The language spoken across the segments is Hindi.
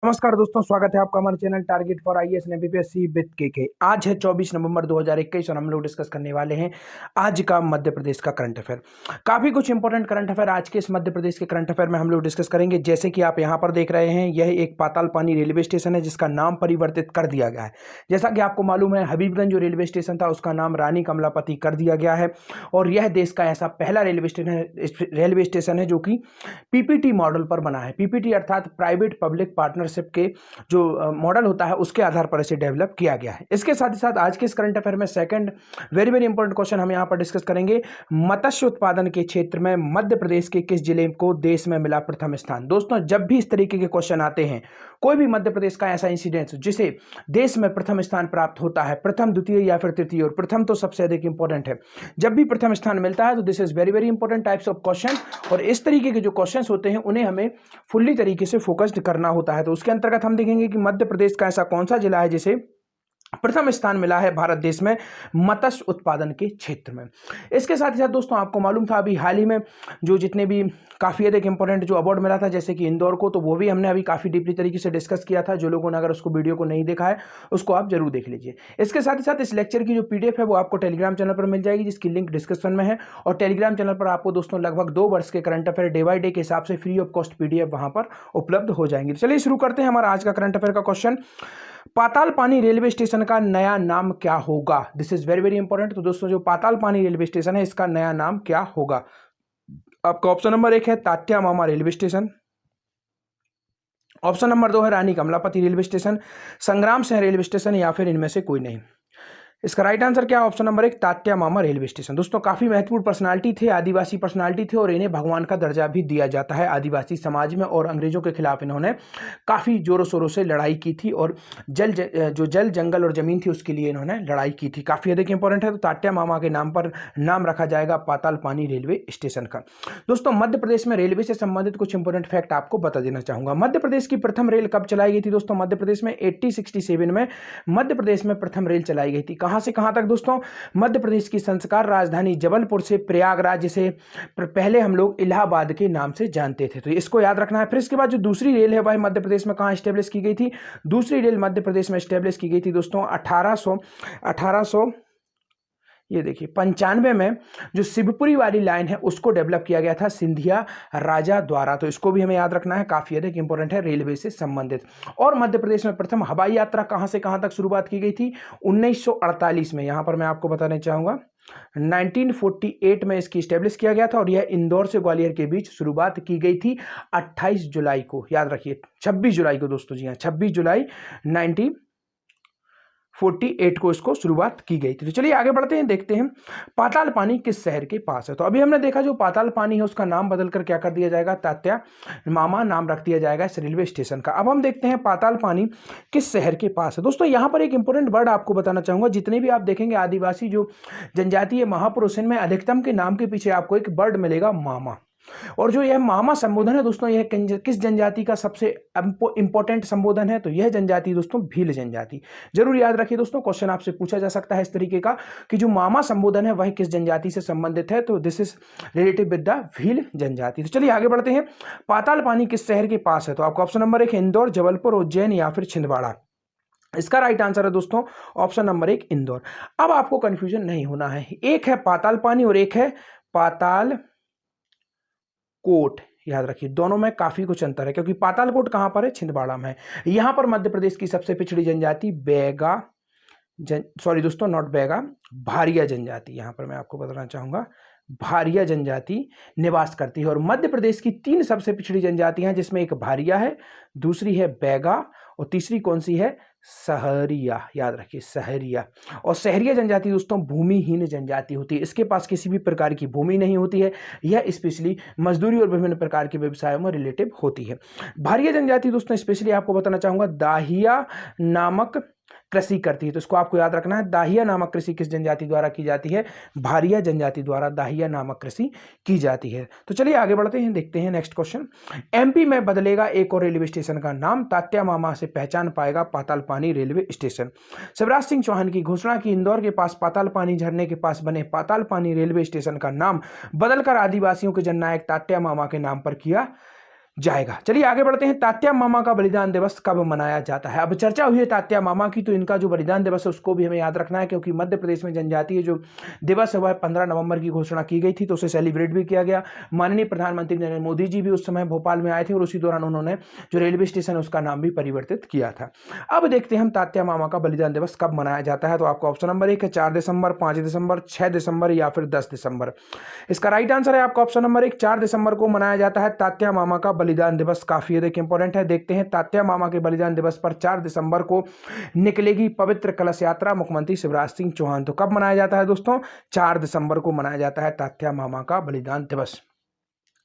नमस्कार दोस्तों, स्वागत है आपका हमारे channel target for IAS and MPSC with के। आज है 24 नवंबर 2021 और हम लोग डिस्कस करने वाले हैं आज का मध्य प्रदेश का करंट अफेयर। काफ़ी कुछ इंपॉर्टेंट करंट अफेयर आज के इस मध्य प्रदेश के करंट अफेयर में हम लोग डिस्कस करेंगे। जैसे कि आप यहाँ पर देख रहे हैं, यह एक पातालपानी रेलवे स्टेशन है जिसका नाम परिवर्तित कर दिया गया है। जैसा कि आपको मालूम है, हबीबगंज जो रेलवे स्टेशन था उसका नाम रानी कमलापति कर दिया गया है और यह देश का ऐसा पहला रेलवे स्टेशन है जो कि पीपीटी मॉडल पर बना है। पीपीटी अर्थात प्राइवेट पब्लिक पार्टनरशिप के जो मॉडल होता है उसके आधार पर इसे डेवलप किया गया है। इसके साथ ही साथ आज के इस करंट अफेयर में second very very important question हम यहां पर डिस्कस करेंगे। मत्स्य उत्पादन के क्षेत्र में मध्य प्रदेश के किस जिले को देश में मिला प्रथम स्थान। दोस्तों, जब भी इस तरीके के क्वेश्चन आते हैं, कोई भी मध्य प्रदेश का ऐसा इंसिडेंट जिसे देश में प्रथम स्थान प्राप्त होता है, प्रथम, द्वितीय या फिर तृतीय, और प्रथम तो सबसे अधिक इंपॉर्टेंट है, जब भी प्रथम स्थान मिलता है तो this is very very important types of question. और इस तरीके के जो क्वेश्चन होते हैं उन्हें हमें फुल्ली तरीके से फोकस्ड करना होता है। तो उसके अंतर्गत हम देखेंगे कि मध्य प्रदेश का ऐसा कौन सा जिला है जिसे प्रथम स्थान मिला है भारत देश में मत्स्य उत्पादन के क्षेत्र में। इसके साथ ही साथ दोस्तों, आपको मालूम था अभी हाल ही में जो जितने भी काफ़ी अधिक इंपॉर्टेंट जो अवार्ड मिला था, जैसे कि इंदौर को, तो वो भी हमने अभी काफ़ी डीपली तरीके से डिस्कस किया था। जो लोगों ने अगर उसको वीडियो को नहीं देखा है उसको आप जरूर देख लीजिए। इसके साथ ही साथ इस लेक्चर की जो पीडीएफ है वो आपको टेलीग्राम चैनल पर मिल जाएगी, जिसकी लिंक डिस्क्रिप्शन में है। और टेलीग्राम चैनल पर आपको दोस्तों लगभग 2 वर्ष के current affair day by day के हिसाब से फ्री ऑफ कॉस्ट पीडीएफ वहां पर उपलब्ध हो जाएंगे। चलिए शुरू करते हैं हमारा आज का करंट अफेयर का क्वेश्चन। पातालपानी रेलवे स्टेशन का नया नाम क्या होगा? This is very very important. तो दोस्तों, जो पातालपानी रेलवे स्टेशन है इसका नया नाम क्या होगा? आपका ऑप्शन नंबर 1 है तात्या मामा रेलवे स्टेशन, ऑप्शन नंबर 2 है रानी कमलापति रेलवे स्टेशन, संग्राम सिंह रेलवे स्टेशन, या फिर इनमें से कोई नहीं। इसका राइट आंसर क्या है? ऑप्शन नंबर 1 तात्या मामा रेलवे स्टेशन। दोस्तों, काफी महत्वपूर्ण पर्सनालिटी थे, आदिवासी पर्सनालिटी थे और इन्हें भगवान का दर्जा भी दिया जाता है आदिवासी समाज में। और अंग्रेजों के खिलाफ इन्होंने काफी जोरों शोरों से लड़ाई की थी और जो जल जंगल और जमीन थी उसके लिए इन्होंने लड़ाई की थी। काफी अधिक इंपॉर्टेंट है। तो तात्या मामा के नाम पर नाम रखा जाएगा पातालपानी रेलवे स्टेशन का। दोस्तों, मध्य प्रदेश में रेलवे से संबंधित कुछ इंपॉर्टेंट फैक्ट आपको बता देना चाहूंगा। मध्य प्रदेश की प्रथम रेल कब चलाई गई थी? दोस्तों, मध्य प्रदेश में 1867 में मध्य प्रदेश में प्रथम रेल चलाई गई थी। कहां से कहां तक? दोस्तों, मध्य प्रदेश की संस्कार राजधानी जबलपुर से प्रयागराज, जिसे पहले हम लोग इलाहाबाद के नाम से जानते थे, तो इसको याद रखना है। फिर इसके बाद जो दूसरी रेल है वह मध्य प्रदेश में कहां स्टेब्लिश की गई थी? दूसरी रेल मध्य प्रदेश में स्टेब्लिश की गई थी दोस्तों 1800 ये देखिए 95 में जो शिवपुरी वाली लाइन है उसको डेवलप किया गया था सिंधिया राजा द्वारा। तो इसको भी हमें याद रखना है, काफी अधिक इंपॉर्टेंट है रेलवे से संबंधित। और मध्य प्रदेश में प्रथम हवाई यात्रा कहां से कहां तक शुरुआत की गई थी? 1948 में। यहां पर मैं आपको बताना चाहूंगा 1948 में इसकी स्टेब्लिश किया गया था और यह इंदौर से ग्वालियर के बीच शुरुआत की गई थी 28 जुलाई को। याद रखिए 26 जुलाई को दोस्तों, जी हाँ 26 जुलाई 1948 को इसको शुरुआत की गई थी। तो चलिए आगे बढ़ते हैं, देखते हैं पातालपानी किस शहर के पास है। तो अभी हमने देखा जो पातालपानी है उसका नाम बदलकर क्या कर दिया जाएगा? तात्या मामा नाम रख दिया जाएगा इस रेलवे स्टेशन का। अब हम देखते हैं पातालपानी किस शहर के पास है। दोस्तों, यहां पर एक इंपॉर्टेंट वर्ड आपको बताना चाहूंगा। जितने भी आप देखेंगे आदिवासी जो जनजातीय महापुरुष, इनमें अधिकतम के नाम के पीछे आपको एक वर्ड मिलेगा मामा। और जो यह मामा संबोधन है दोस्तों, यह किस जनजाति का सबसे इंपॉर्टेंट संबोधन है? तो यह जनजाति दोस्तों भील जनजाति। जरूर याद रखिए दोस्तों, क्वेश्चन आपसे पूछा जा सकता है इस तरीके का कि जो मामा संबोधन है वह किस जनजाति से संबंधित है? तो this is relative with the Bhil जनजाति। तो चलिए आगे बढ़ते हैं। पातालपानी किस शहर के पास है? तो आपका ऑप्शन नंबर 1 इंदौर, जबलपुर, उज्जैन या फिर छिंदवाड़ा। इसका राइट आंसर है दोस्तों ऑप्शन नंबर 1 इंदौर। अब आपको कंफ्यूजन नहीं होना है, एक है पातालपानी और एक है पाताल कोट। याद रखिए दोनों में काफी कुछ अंतर है, क्योंकि पातालकोट कहां पर है? छिंदवाड़ा में है। यहां पर मध्य प्रदेश की सबसे पिछड़ी जनजाति सॉरी दोस्तों, नॉट बैगा, भारिया जनजाति, यहां पर मैं आपको बताना चाहूंगा भारिया जनजाति निवास करती है। और मध्य प्रदेश की 3 सबसे पिछड़ी जनजातियां, जिसमें एक भारिया है, दूसरी है बैगा और तीसरी कौन सी है? सहरिया। याद रखिए सहरिया। और सहरिया जनजाति दोस्तों भूमिहीन जनजाति होती है, इसके पास किसी भी प्रकार की भूमि नहीं होती है, यह स्पेशली मजदूरी और विभिन्न प्रकार के व्यवसायों में रिलेटिव होती है। भारिया जनजाति दोस्तों स्पेशली आपको बताना चाहूंगा दाहिया नामक कृषि करती है। तो इसको आपको याद रखना है, दाहिया नामक कृषि किस जनजाति द्वारा की जाती है? भारिया जनजाति द्वारा दाहिया नामक कृषि की जाती है। तो चलिए आगे बढ़ते हैं, देखते हैं नेक्स्ट क्वेश्चन। एमपी में बदलेगा एक और रेलवे स्टेशन का नाम, तात्या मामा से पहचान पाएगा पातालपानी रेलवे स्टेशन। शिवराज सिंह चौहान की घोषणा की इंदौर के पास पातालपानी झरने के पास बने पातालपानी रेलवे स्टेशन का नाम बदलकर आदिवासियों के जननायक तात्या मामा के नाम पर किया जाएगा। चलिए आगे बढ़ते हैं। तात्या मामा का बलिदान दिवस कब मनाया जाता है? अब चर्चा हुई है तात्या मामा की, तो इनका जो बलिदान दिवस है उसको भी हमें याद रखना है, क्योंकि मध्य प्रदेश में जनजातीय जो दिवस है वह 15 नवंबर की घोषणा की गई थी, तो उसे सेलिब्रेट भी किया गया। माननीय प्रधानमंत्री नरेंद्र मोदी जी भी उस समय भोपाल में आए थे और उसी दौरान उन्होंने जो रेलवे स्टेशन है उसका नाम भी परिवर्तित किया था। अब देखते हैं हम तात्या मामा का बलिदान दिवस कब मनाया जाता है। तो आपको ऑप्शन नंबर 1 है 4 दिसंबर, 5 दिसंबर, 6 दिसंबर या फिर 10 दिसंबर। इसका राइट आंसर है आपका ऑप्शन नंबर 1, 4 दिसंबर को मनाया जाता है तात्या मामा का बलिदान दिवस। काफी अधिक इंपॉर्टेंट है। देखते हैं तात्या मामा के बलिदान दिवस पर 4 दिसंबर को निकलेगी पवित्र कलश यात्रा, मुख्यमंत्री शिवराज सिंह चौहान। तो कब मनाया जाता है दोस्तों? 4 दिसंबर को मनाया जाता है तात्या मामा का बलिदान दिवस।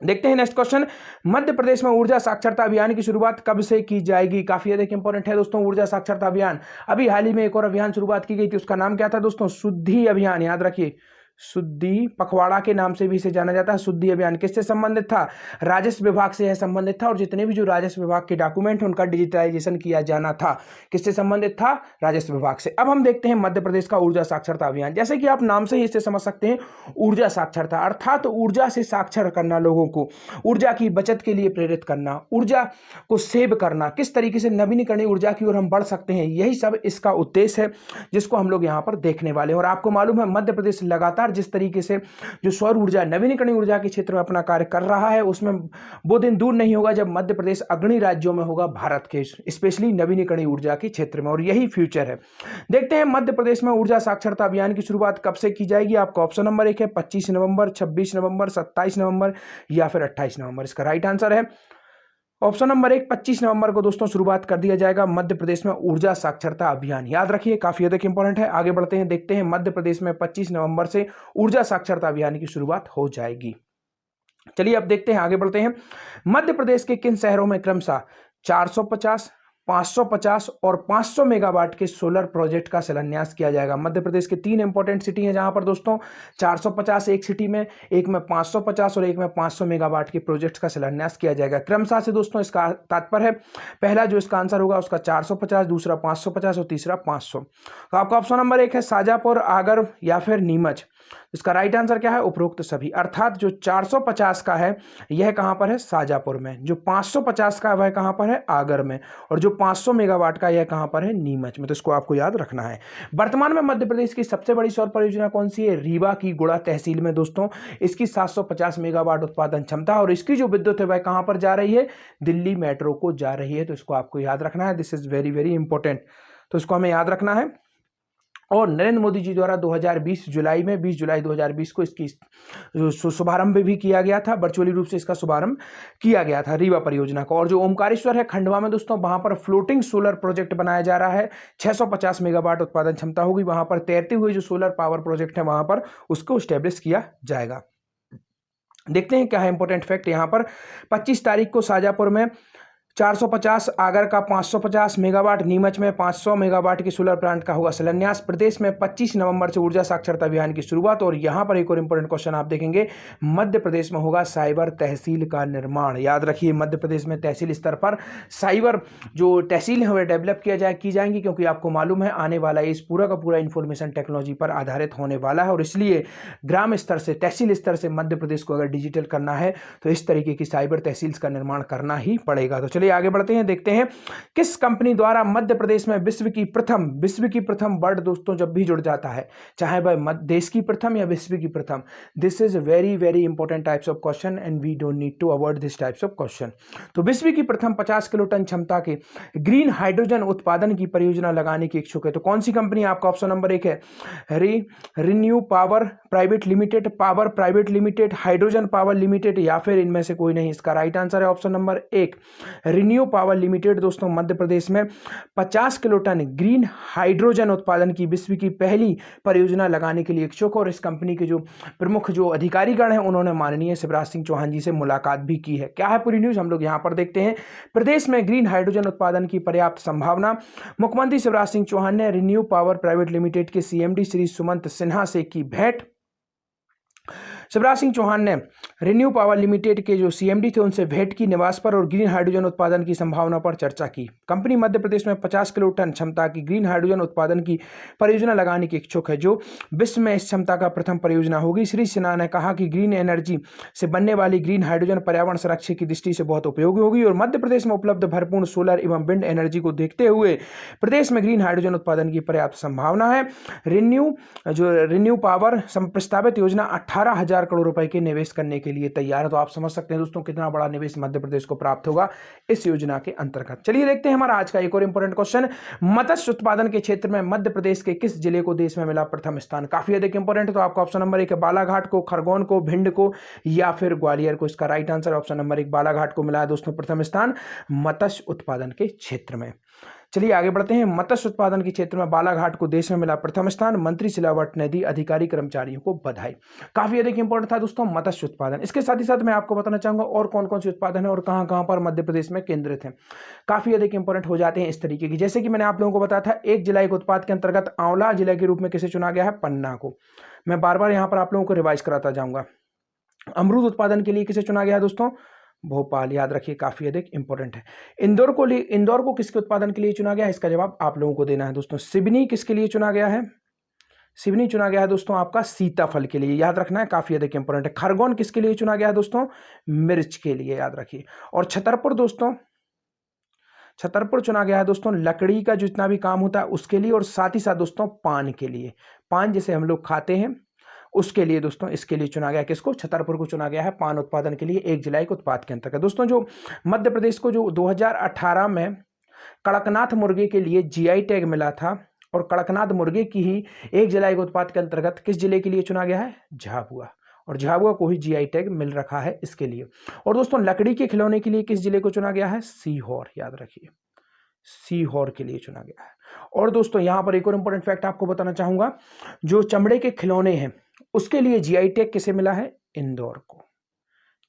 देखते हैं नेक्स्ट क्वेश्चन। मध्य प्रदेश में ऊर्जा साक्षरता अभियान की शुरुआत कब से की जाएगी? काफी अधिक इंपॉर्टेंट है दोस्तों ऊर्जा साक्षरता अभियान। अभी हाल ही में एक और अभियान शुरुआत की गई थी, उसका नाम क्या था दोस्तों? शुद्धि अभियान। याद रखिए, शुद्धि पखवाड़ा के नाम से भी इसे जाना जाता है। शुद्धि अभियान किससे संबंधित था? राजस्व विभाग से यह संबंधित था, और जितने भी जो राजस्व विभाग के डॉक्यूमेंट उनका डिजिटलाइजेशन किया जाना था। किससे संबंधित था? राजस्व विभाग से। अब हम देखते हैं मध्य प्रदेश का ऊर्जा साक्षरता अभियान। जैसे कि आप नाम से ही इससे समझ सकते हैं, ऊर्जा साक्षरता अर्थात ऊर्जा से साक्षर करना, लोगों को ऊर्जा की बचत के लिए प्रेरित करना, ऊर्जा को सेव करना, किस तरीके से नवीनीकरणीय ऊर्जा की ओर हम बढ़ सकते हैं, यही सब इसका उद्देश्य है, जिसको हम लोग यहाँ पर देखने वाले हैं। और आपको मालूम है मध्य प्रदेश लगातार जिस तरीके से जो सौर ऊर्जा, नवीनीकरणीय ऊर्जा के क्षेत्र में अपना कार्य कर रहा है, उसमें वो दिन दूर नहीं होगा जब मध्य प्रदेश अग्रणी राज्यों में होगा भारत के, स्पेशली नवीनीकरणीय ऊर्जा के क्षेत्र में, और यही फ्यूचर है। देखते हैं मध्य प्रदेश में ऊर्जा साक्षरता अभियान की शुरुआत कब से की जाएगी। आपका ऑप्शन नंबर 1 है 25 नवंबर, 26 नवंबर, 27 नवंबर या फिर 28 नवंबर। इसका राइट आंसर है ऑप्शन नंबर 1, 25 नवंबर को दोस्तों शुरुआत कर दिया जाएगा मध्य प्रदेश में ऊर्जा साक्षरता अभियान। याद रखिए, काफी अधिक इंपॉर्टेंट है। आगे बढ़ते हैं, देखते हैं मध्य प्रदेश में 25 नवंबर से ऊर्जा साक्षरता अभियान की शुरुआत हो जाएगी। चलिए अब देखते हैं, आगे बढ़ते हैं। मध्य प्रदेश के किन शहरों में क्रमशः 450, 550 और 500 मेगावाट के सोलर प्रोजेक्ट का शिलान्यास किया जाएगा? मध्य प्रदेश के 3 इंपॉर्टेंट सिटी हैं जहां पर दोस्तों 450 एक सिटी में, एक में 550 और एक में 500 मेगावाट के प्रोजेक्ट का शिलान्यास किया जाएगा क्रमशः से दोस्तों। इसका तात्पर्य है, पहला जो इसका आंसर होगा उसका 450, दूसरा 550 और तीसरा 500। तो आपका ऑप्शन नंबर 1 है शाजापुर, आगर या फिर नीमच। इसका राइट आंसर क्या है? उपरोक्त सभी। अर्थात जो 450 का है यह कहां पर है? शाजापुर में। जो 550 का है वह कहां पर है? आगर में। और जो 500 मेगावाट का यह कहां पर है? नीमच में। तो इसको आपको याद रखना है। वर्तमान में मध्य प्रदेश की सबसे बड़ी सौर परियोजना कौन सी है? रीवा की गुड़ा तहसील में दोस्तों। इसकी 750 मेगावाट उत्पादन क्षमता, और इसकी जो विद्युत है वह कहां पर जा रही है? दिल्ली मेट्रो को जा रही है। तो इसको आपको याद रखना है। This is very very important. तो इसको हमें याद रखना है। और नरेंद्र मोदी जी द्वारा 2020 जुलाई में 20 जुलाई 2020 को इसकी शुभारंभ भी किया गया था, वर्चुअली रूप से इसका शुभारंभ किया गया था रीवा परियोजना को। और जो ओमकारेश्वर है खंडवा में दोस्तों, वहां पर फ्लोटिंग सोलर प्रोजेक्ट बनाया जा रहा है। 650 मेगावाट उत्पादन क्षमता होगी। वहां पर तैरते हुए जो सोलर पावर प्रोजेक्ट है वहां पर उसको स्टैब्लिश किया जाएगा। देखते हैं क्या है इंपॉर्टेंट फैक्ट यहाँ पर। 25 तारीख को शाजापुर में 450, आगर का 550 मेगावाट, नीमच में 500 मेगावाट की सोलर प्लांट का होगा शिलान्यास। प्रदेश में 25 नवंबर से ऊर्जा साक्षरता अभियान की शुरुआत। और यहां पर एक और इंपॉर्टेंट क्वेश्चन आप देखेंगे, मध्य प्रदेश में होगा साइबर तहसील का निर्माण। याद रखिए, मध्य प्रदेश में तहसील स्तर पर साइबर जो तहसील है वह डेवलप की जाएंगी, क्योंकि आपको मालूम है आने वाला इस पूरा का पूरा इंफॉर्मेशन टेक्नोलॉजी पर आधारित होने वाला है। और इसलिए ग्राम स्तर से, तहसील स्तर से मध्य प्रदेश को अगर डिजिटल करना है तो इस तरीके की साइबर तहसील का निर्माण करना ही पड़ेगा। तो चलिए आगे बढ़ते हैं, देखते हैं किस कंपनी द्वारा मध्य प्रदेश में विश्व की प्रथम वर्ड दोस्तों जब भी जुड़ जाता है, चाहे वह देश की प्रथम या विश्व की प्रथम, this is very very important types of question and we don't need to avoid this types of question. तो विश्व की प्रथम 50 किलो टन क्षमता के ग्रीन हाइड्रोजन उत्पादन की परियोजना लगाने की इच्छुक है। तो कौन सी कंपनी? आपका ऑप्शन नंबर 1 है renew power private limited, power private limited, hydrogen power limited या फिर इनमें से कोई नहीं। इसका राइट आंसर है option number 1 renew power limited. दोस्तों मध्य प्रदेश में 50 किलो टन ग्रीन हाइड्रोजन उत्पादन की विश्व की पहली परियोजना लगाने के लिए इच्छुक। और इस कंपनी के जो प्रमुख जो अधिकारीगण हैं उन्होंने माननीय शिवराज सिंह चौहान जी से मुलाकात भी की है। क्या है पूरी न्यूज हम लोग यहां पर देखते हैं। प्रदेश में ग्रीन हाइड्रोजन उत्पादन की पर्याप्त संभावना, मुख्यमंत्री शिवराज सिंह चौहान ने रिन्यू पावर प्राइवेट लिमिटेड के सीएमडी श्री सुमंत सिन्हा से की भेंट। शिवराज सिंह चौहान ने रिन्यू पावर लिमिटेड के जो सीएमडी थे उनसे भेंट की, निवास पर और ग्रीन हाइड्रोजन उत्पादन की संभावना पर चर्चा की। कंपनी मध्य प्रदेश में 50 किलो टन क्षमता की ग्रीन हाइड्रोजन उत्पादन की परियोजना लगाने की इच्छुक है, जो विश्व में इस क्षमता का प्रथम परियोजना होगी। श्री सिन्हा ने कहा कि ग्रीन एनर्जी से बनने वाली ग्रीन हाइड्रोजन पर्यावरण संरक्षण की दृष्टि से बहुत उपयोगी होगी और मध्य प्रदेश में उपलब्ध भरपूर सोलर एवं विंड एनर्जी को देखते हुए प्रदेश में ग्रीन हाइड्रोजन उत्पादन की पर्याप्त संभावना है। रिन्यू पावर प्रस्तावित योजना 18,000 करोड़ रुपए के निवेश करने के लिए तैयार है। तो आप समझ सकते हैं दोस्तों कितना बड़ा निवेश मध्य प्रदेश को प्राप्त होगा इस योजना के अंतर्गत। चलिए देखते हैं हमारा आज का एक और इंपॉर्टेंट क्वेश्चन, मत्स्य उत्पादन के क्षेत्र में मध्य प्रदेश के किस जिले को देश में मिला प्रथम स्थान? काफी अधिक इंपॉर्टेंट है। तो आपका ऑप्शन नंबर 1 है बालाघाट को, खरगोन को, भिंड को या फिर ग्वालियर को। इसका right answer option number 1 Balaghat को मिला है दोस्तों प्रथम स्थान मत्स्य उत्पादन के क्षेत्र में। चलिए आगे बढ़ते हैं। मत्स्य उत्पादन के क्षेत्र में बालाघाट को देश में मिला प्रथम स्थान, मंत्री सिलावट ने दी अधिकारी कर्मचारियों को बधाई। काफी अधिक इंपॉर्टेंट था दोस्तों मत्स्य उत्पादन। इसके साथ ही साथ मैं आपको बताना चाहूंगा और कौन कौन से उत्पादन है और कहां कहां पर मध्य प्रदेश में केंद्रित है। काफी अधिक इंपॉर्टेंट हो जाते हैं इस तरीके की, जैसे कि मैंने आप लोगों को बताया था एक जिला एक उत्पाद के अंतर्गत आंवला जिले के रूप में किसे चुना गया है? पन्ना को। मैं बार बार यहां पर आप लोगों को रिवाइज कराता जाऊंगा। अमरूद उत्पादन के लिए किसे चुना गया है दोस्तों? भोपाल। याद रखिए काफी अधिक इंपॉर्टेंट है। इंदौर को किसके उत्पादन के लिए चुना गया है? इसका जवाब आप लोगों को देना है दोस्तों। सिवनी किसके लिए चुना गया है? सिवनी चुना गया है दोस्तों आपका सीताफल के लिए, याद रखना है, काफी अधिक इंपॉर्टेंट है। खरगोन किसके लिए चुना गया है दोस्तों? मिर्च के लिए, याद रखिए। और छतरपुर दोस्तों, छतरपुर चुना गया है दोस्तों लकड़ी का जितना भी काम होता है उसके लिए, और साथ ही साथ दोस्तों पान के लिए, पान जैसे हम लोग खाते हैं उसके लिए दोस्तों इसके लिए चुना गया। किसको? छतरपुर को चुना गया है पान उत्पादन के लिए एक जिला एक उत्पाद के अंतर्गत। दोस्तों जो मध्य प्रदेश को जो 2018 में कड़कनाथ मुर्गे के लिए जीआई टैग मिला था, और कड़कनाथ मुर्गे की ही एक जिला एक उत्पाद के अंतर्गत किस जिले के लिए चुना गया है? झाबुआ। और झाबुआ को ही जीआई टैग मिल रखा है इसके लिए। और दोस्तों लकड़ी के खिलौने के लिए किस जिले को चुना गया है? सीहोर, याद रखिए, सीहोर के लिए चुना गया है। और दोस्तों यहां पर एक और इंपॉर्टेंट फैक्ट आपको बताना चाहूंगा, जो चमड़े के खिलौने हैं उसके लिए जीआई टैग किसे मिला है? इंदौर को।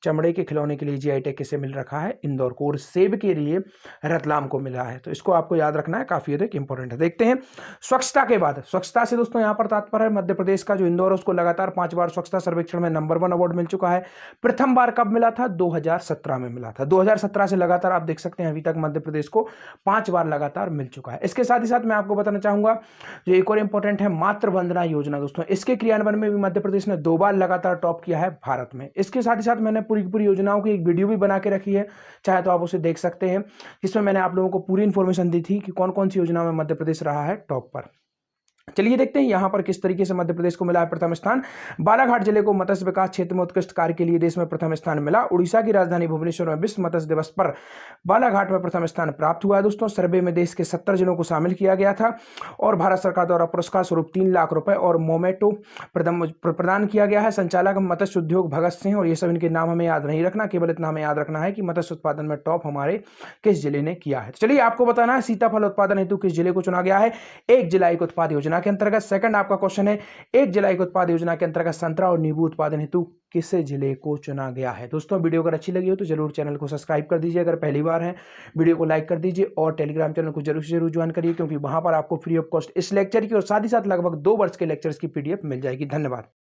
चमड़े के खिलौने के लिए जीआई टैग किसे मिल रखा है? इंदौर को। और सेब के लिए रतलाम को मिला है। तो इसको आपको याद रखना है, काफी अधिक इंपॉर्टेंट है। देखते हैं स्वच्छता के बाद, स्वच्छता से दोस्तों यहां पर तात्पर्य है मध्य प्रदेश का जो इंदौर है उसको लगातार 5 बार स्वच्छता सर्वेक्षण में नंबर 1 अवार्ड मिल चुका है। प्रथम बार कब मिला था? 2017 में मिला था। 2017 से लगातार आप देख सकते हैं अभी तक मध्य प्रदेश को 5 बार लगातार मिल चुका है। इसके साथ ही साथ मैं आपको बताना चाहूंगा जो एक और इंपॉर्टेंट है मातृ वंदना योजना दोस्तों, इसके क्रियान्वयन में भी मध्य प्रदेश ने 2 बार लगातार टॉप किया है भारत में। इसके साथ ही साथ मैंने पूरी योजनाओं की एक वीडियो भी बना के रखी है, चाहे तो आप उसे देख सकते हैं, जिसमें मैंने आप लोगों को पूरी इंफॉर्मेशन दी थी कि कौन कौन सी योजना में मध्य प्रदेश रहा है टॉप पर। चलिए देखते हैं यहां पर किस तरीके से मध्य प्रदेश को मिला है प्रथम स्थान। बालाघाट जिले को मत्स्य विकास क्षेत्र में उत्कृष्ट कार्य के लिए देश में प्रथम स्थान मिला। उड़ीसा की राजधानी भुवनेश्वर में विश्व मत्स्य दिवस पर बालाघाट में प्रथम स्थान प्राप्त हुआ है दोस्तों। सर्वे में देश के 70 जिलों को शामिल किया गया था और भारत सरकार द्वारा पुरस्कार स्वरूप 3 लाख रुपए और मोमेटो प्रदान किया गया है। संचालक मत्स्य उद्योग भगत सिंह, और ये सब इनके नाम हमें याद नहीं रखना, केवल इतना हमें याद रखना है कि मत्स्य उत्पादन में टॉप हमारे किस जिले ने किया है। चलिए आपको बताना है सीताफल उत्पादन हेतु किस जिले को चुना गया है एक जिला एक उत्पाद योजना के अंतर्गत। सेकंड आपका क्वेश्चन है एक जिला एक उत्पाद योजना के अंतर्गत संतरा और नींबू उत्पादन हेतु किस जिले को चुना गया है। दोस्तों वीडियो अगर अच्छी लगी हो तो जरूर चैनल को सब्सक्राइब कर दीजिए, अगर पहली बार है वीडियो को लाइक कर दीजिए और टेलीग्राम चैनल को जरूर से जरूर ज्वाइन करिए, क्योंकि वहां पर आपको फ्री ऑफ कॉस्ट इस लेक्चर की और साथ ही साथ लगभग 2 वर्ष के लेक्चर्स की पीडीएफ मिल जाएगी। धन्यवाद।